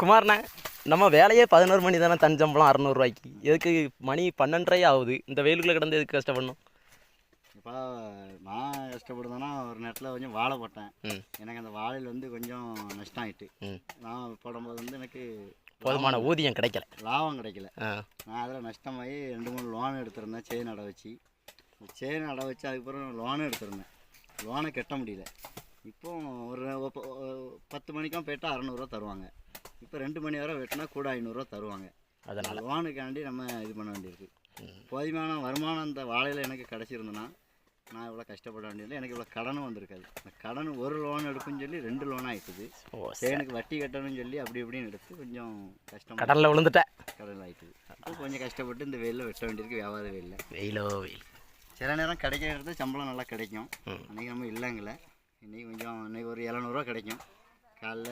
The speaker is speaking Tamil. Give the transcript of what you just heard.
குமார்ண்ணா நம்ம வேலையே 11 மணி தானே, தன் சம்பளம் 600 எதுக்கு மணி 12:30 ஆகுது, இந்த வெயிலுக்குள்ளே கிடந்து எதுக்கு கஷ்டப்படணும்? இப்போ நான் கஷ்டப்படுதேன்னா ஒரு நேரத்தில் கொஞ்சம் வாழை போட்டேன். எனக்கு அந்த வாழையில் வந்து கொஞ்சம் நஷ்டம் ஆகிட்டு. நான் போடும்போது வந்து எனக்கு போதுமான ஊதியம் கிடைக்கல, லாபம் கிடைக்கல. நான் அதில் நஷ்டமாகி 2-3 லோன் எடுத்திருந்தேன். செயின் அடை வச்சு அதுக்கப்புறம் லோனும் எடுத்திருந்தேன். லோனை கட்ட முடியல. இப்போ ஒரு 10 மணிக்கும் போயிட்டால் 600 தருவாங்க. இப்போ 2 மணி வரை வெட்டினா கூட 500 தருவாங்க. அதனால் லோனுக்காண்டி நம்ம இது பண்ண வேண்டியிருக்கு. போதுமான வருமானம் அந்த வாழையில் எனக்கு கிடச்சிருந்தேன்னா நான் இவ்வளோ கஷ்டப்பட வேண்டியதில்லை. எனக்கு இவ்வளோ கடனும் வந்திருக்காது. கடன் ஒரு லோன் எடுக்குன்னு சொல்லி 2 லோன் ஆகிட்டுது. எனக்கு வட்டி கட்டணும்னு சொல்லி அப்படி இப்படின்னு எடுத்து கொஞ்சம் கஷ்டம், கடலில் விழுந்துட்டேன். கடல் ஆகிட்டுது. இப்போ கொஞ்சம் கஷ்டப்பட்டு இந்த வெயிலில் வெட்ட வேண்டியிருக்கு. வியாபார வெயில் சில நேரம் கிடைக்கிற இடத்துல சம்பளம் நல்லா கிடைக்கும். அன்றைக்கி நம்ம இல்லைங்கள. இன்றைக்கி கொஞ்சம் ஒரு 700 கிடைக்கும். காலைல